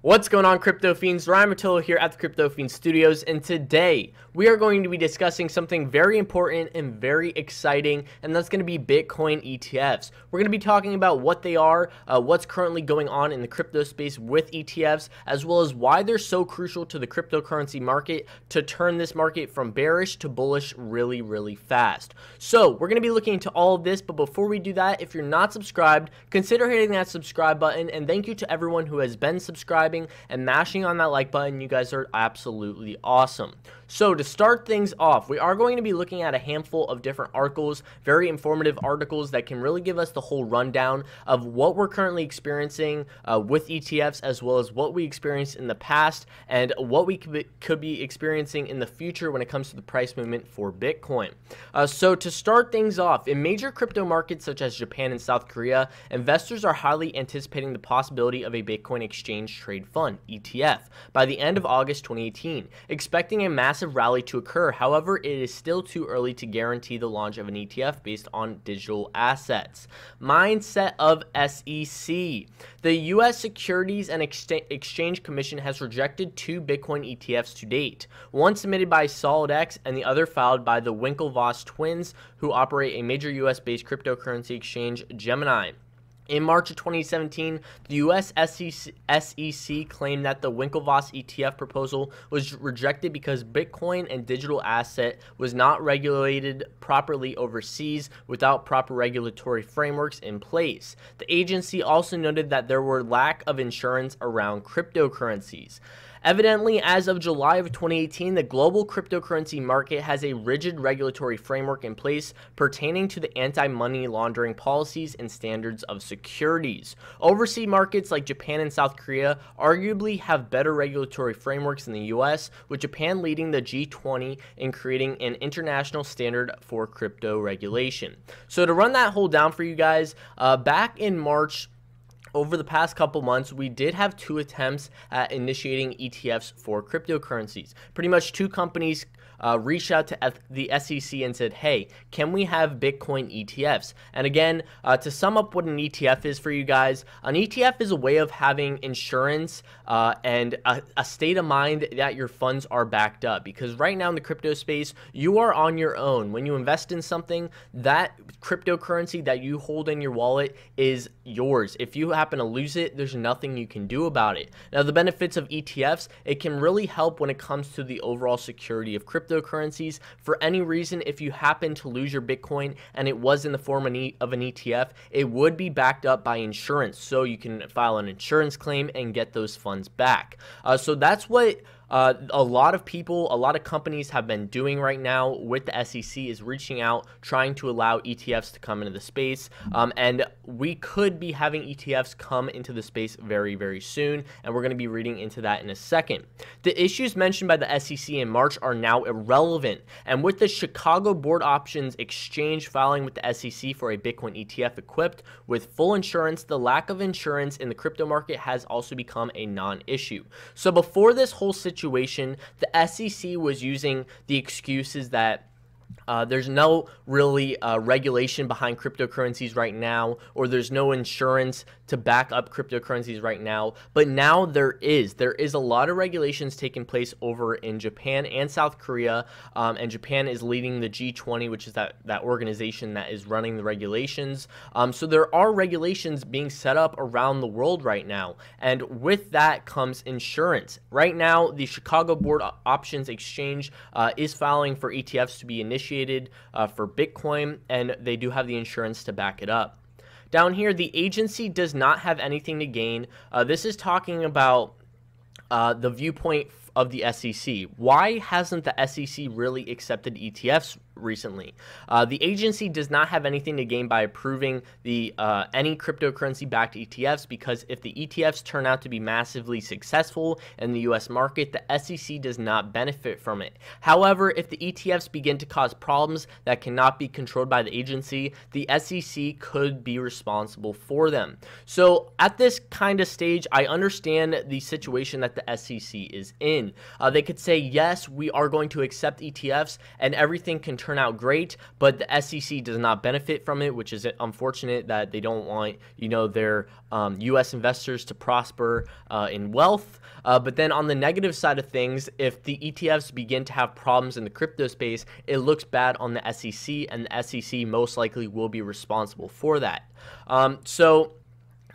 What's going on, Crypto Fiends? Ryan Matillo here at the Crypto Fiends Studios, and today we are going to be discussing something very important and very exciting, and that's going to be Bitcoin ETFs. We're going to be talking about what they are, what's currently going on in the crypto space with ETFs, as well as why they're so crucial to the cryptocurrency market to turn this market from bearish to bullish really fast. So we're going to be looking into all of this, but before we do that, if you're not subscribed, consider hitting that subscribe button, and thank you to everyone who has been subscribing and mashing on that like button. You guys are absolutely awesome. So to start things off, we are going to be looking at a handful of different articles, very informative articles that can really give us the whole rundown of what we're currently experiencing with ETFs, as well as what we experienced in the past and what we could be experiencing in the future when it comes to the price movement for Bitcoin. So to start things off, in major crypto markets such as Japan and South Korea, investors are highly anticipating the possibility of a Bitcoin exchange trade fund, ETF, by the end of August 2018, expecting a massive rally to occur. However, it is still too early to guarantee the launch of an ETF based on digital assets. Mindset of SEC. The U.S. Securities and Exchange Commission has rejected 2 Bitcoin ETFs to date, one submitted by SolidX and the other filed by the Winklevoss twins, who operate a major U.S.-based cryptocurrency exchange, Gemini. In March of 2017, the U.S. SEC claimed that the Winklevoss ETF proposal was rejected because Bitcoin and digital asset was not regulated properly overseas without proper regulatory frameworks in place. The agency also noted that there were lack of insurance around cryptocurrencies. Evidently, as of July of 2018, the global cryptocurrency market has a rigid regulatory framework in place pertaining to the anti-money laundering policies and standards of securities. Overseas markets like Japan and South Korea arguably have better regulatory frameworks than the US, with Japan leading the G20 in creating an international standard for crypto regulation. So to run that whole down for you guys, back in March, over the past couple months, we did have 2 attempts at initiating ETFs for cryptocurrencies. Pretty much 2 companies reached out to the SEC and said, hey, can we have Bitcoin ETFs? And again, to sum up what an ETF is for you guys, an ETF is a way of having insurance and a state of mind that your funds are backed up. Because right now in the crypto space, you are on your own. When you invest in something, that cryptocurrency that you hold in your wallet is yours. If you happen to lose it, there's nothing you can do about it. Now, the benefits of ETFs, it can really help when it comes to the overall security of cryptocurrencies. For any reason, if you happen to lose your Bitcoin and it was in the form of an ETF, it would be backed up by insurance, so you can file an insurance claim and get those funds back. So that's what a lot of people, a lot of companies have been doing right now with the SEC, is reaching out, trying to allow ETFs to come into the space. And we could be having ETFs come into the space very soon, and we're going to be reading into that in a second. The issues mentioned by the SEC in March are now irrelevant, and with the Chicago Board Options Exchange filing with the SEC for a Bitcoin ETF equipped with full insurance, the lack of insurance in the crypto market has also become a non-issue. So before this whole situation, the SEC was using the excuses that there's no really regulation behind cryptocurrencies right now, or there's no insurance to back up cryptocurrencies right now. But now there is a lot of regulations taking place over in Japan and South Korea, and Japan is leading the G20, which is that organization that is running the regulations. So there are regulations being set up around the world right now, and with that comes insurance. Right now, the Chicago Board Options Exchange is filing for ETFs to be initiated for Bitcoin, and they do have the insurance to back it up. Down here, the agency does not have anything to gain. This is talking about the viewpoint of the SEC. Why hasn't the SEC really accepted ETFs recently? The agency does not have anything to gain by approving any cryptocurrency-backed ETFs, because if the ETFs turn out to be massively successful in the U.S. market, the SEC does not benefit from it. However, if the ETFs begin to cause problems that cannot be controlled by the agency, the SEC could be responsible for them. So at this kind of stage, I understand the situation that the SEC is in. in. They could say, yes, we are going to accept ETFs and everything can turn out great, but the SEC does not benefit from it, which is unfortunate that they don't want, their U.S. investors to prosper in wealth. But then on the negative side of things, if the ETFs begin to have problems in the crypto space, it looks bad on the SEC, and the SEC most likely will be responsible for that. So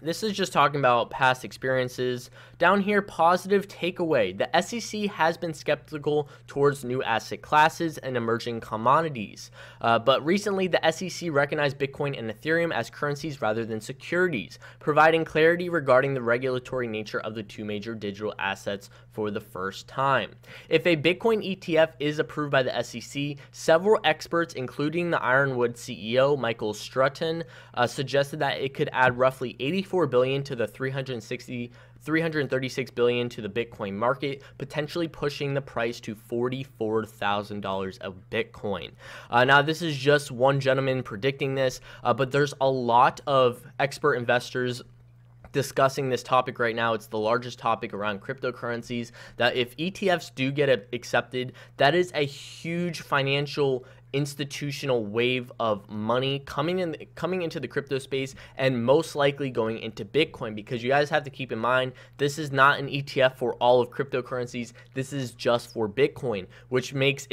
this is just talking about past experiences. Down here, positive takeaway. The SEC has been skeptical towards new asset classes and emerging commodities. But recently, the SEC recognized Bitcoin and Ethereum as currencies rather than securities, providing clarity regarding the regulatory nature of the two major digital assets for the first time. If a Bitcoin ETF is approved by the SEC, several experts, including the Ironwood CEO, Michael Strutton, suggested that it could add roughly $84 billion to the $336 billion to the Bitcoin market, potentially pushing the price to $44,000 of Bitcoin. Now, this is just one gentleman predicting this, but there's a lot of expert investors discussing this topic right now. It's the largest topic around cryptocurrencies, that if ETFs do get accepted, that is a huge financial institutional wave of money coming into the crypto space, and most likely going into Bitcoin, because you guys have to keep in mind, this is not an ETF for all of cryptocurrencies. This is just for Bitcoin, which makes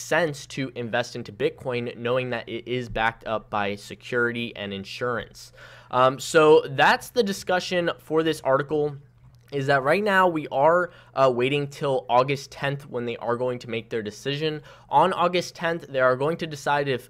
sense to invest into Bitcoin, knowing that it is backed up by security and insurance. So that's the discussion for this article, is that right now we are waiting till August 10th when they are going to make their decision. On August 10th, they are going to decide if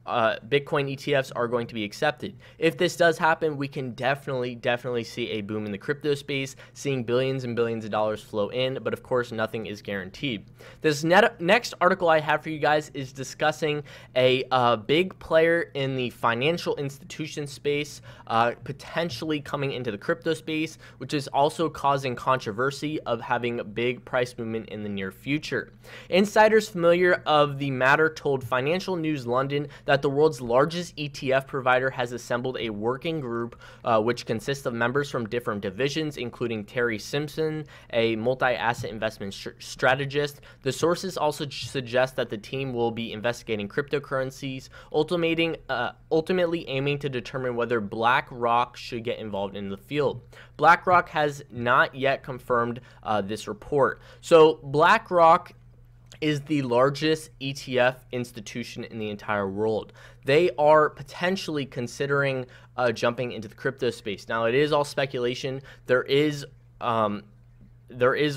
Bitcoin ETFs are going to be accepted. If this does happen, we can definitely see a boom in the crypto space, seeing billions and billions of dollars flow in, but of course nothing is guaranteed. This next article I have for you guys is discussing a big player in the financial institution space potentially coming into the crypto space, which is also causing controversy of having a big price movement in the near future. Insiders familiar of the matter told Financial News London that the world's largest ETF provider has assembled a working group which consists of members from different divisions, including Terry Simpson, a multi-asset investment strategist. The sources also suggest that the team will be investigating cryptocurrencies, ultimately aiming to determine whether BlackRock should get involved in the field. BlackRock has not yet confirmed this report. So BlackRock is the largest ETF institution in the entire world. They are potentially considering jumping into the crypto space. Now, it is all speculation. There is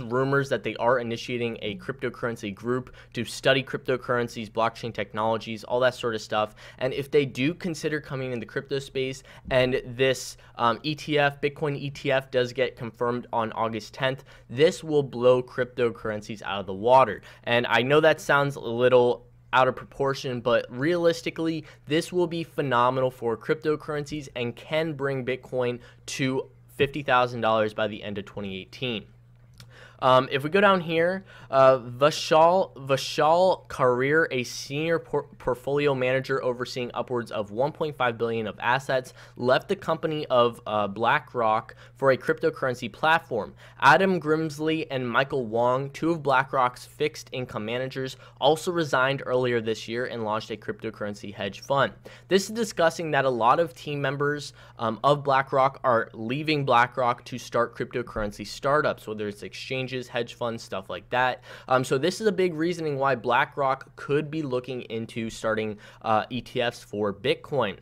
rumors that they are initiating a cryptocurrency group to study cryptocurrencies, blockchain technologies, all that sort of stuff. And if they do consider coming in the crypto space, and this ETF, Bitcoin ETF, does get confirmed on August 10th, this will blow cryptocurrencies out of the water. And I know that sounds a little out of proportion, but realistically, this will be phenomenal for cryptocurrencies and can bring Bitcoin to $50,000 by the end of 2018. If we go down here, Vishal Karir, a senior portfolio manager overseeing upwards of $1.5 billion of assets, left the company of BlackRock for a cryptocurrency platform. Adam Grimsley and Michael Wong, two of BlackRock's fixed income managers, also resigned earlier this year and launched a cryptocurrency hedge fund. This is discussing that a lot of team members of BlackRock are leaving BlackRock to start cryptocurrency startups, whether it's exchanges, hedge funds, stuff like that. So this is a big reasoning why BlackRock could be looking into starting ETFs for Bitcoin.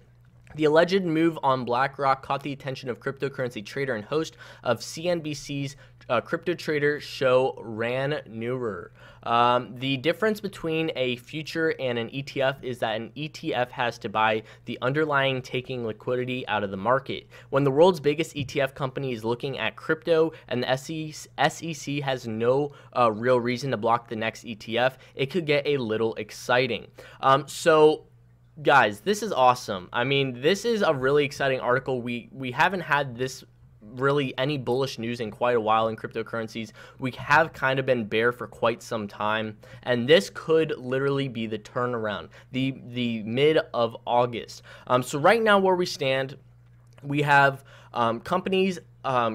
The alleged move on BlackRock caught the attention of cryptocurrency trader and host of CNBC's crypto trader show, Ran Neuer. The difference between a future and an ETF is that an ETF has to buy the underlying, taking liquidity out of the market. When the world's biggest ETF company is looking at crypto and the SEC has no real reason to block the next ETF, it could get a little exciting. Guys, this is awesome. I mean, this is a really exciting article. We haven't had this really any bullish news in quite a while in cryptocurrencies. We have kind of been bear for quite some time, and this could literally be the turnaround, the mid of August. So right now where we stand, we have companies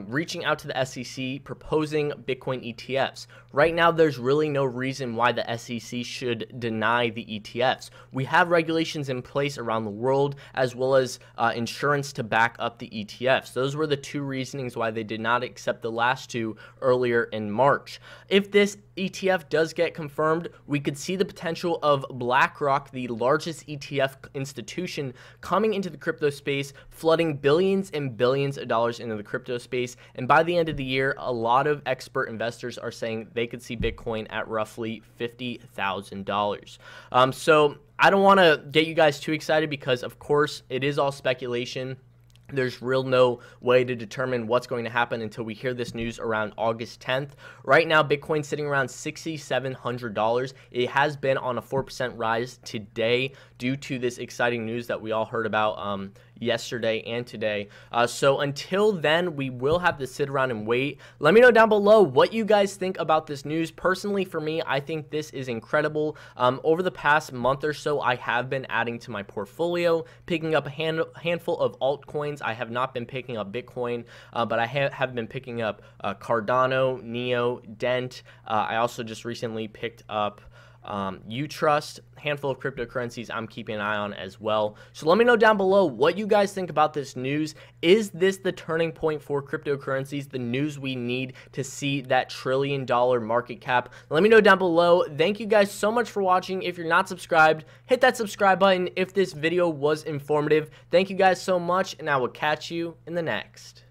reaching out to the SEC proposing Bitcoin ETFs. Right now, there's really no reason why the SEC should deny the ETFs. We have regulations in place around the world, as well as insurance to back up the ETFs. Those were the two reasonings why they did not accept the last two earlier in March. If this ETF does get confirmed, we could see the potential of BlackRock, the largest ETF institution, coming into the crypto space, flooding billions and billions of dollars into the crypto space. And by the end of the year, a lot of expert investors are saying they could see Bitcoin at roughly $50,000. So I don't want to get you guys too excited because, of course, it is all speculation. There's real no way to determine what's going to happen until we hear this news around August 10th. Right now, Bitcoin's sitting around $6,700. It has been on a 4% rise today due to this exciting news that we all heard about yesterday and today. So until then, we will have to sit around and wait. Let me know down below what you guys think about this news. Personally, for me, I think this is incredible. Over the past month or so, I have been adding to my portfolio, picking up a handful of altcoins. I have not been picking up Bitcoin, but I have been picking up Cardano, Neo, Dent. I also just recently picked up Utrust, handful of cryptocurrencies I'm keeping an eye on as well. So let me know down below what you guys think about this news. Is this the turning point for cryptocurrencies, the news we need to see that $1 trillion market cap? Let me know down below. Thank you guys so much for watching. If you're not subscribed, hit that subscribe button if this video was informative. Thank you guys so much, and I will catch you in the next.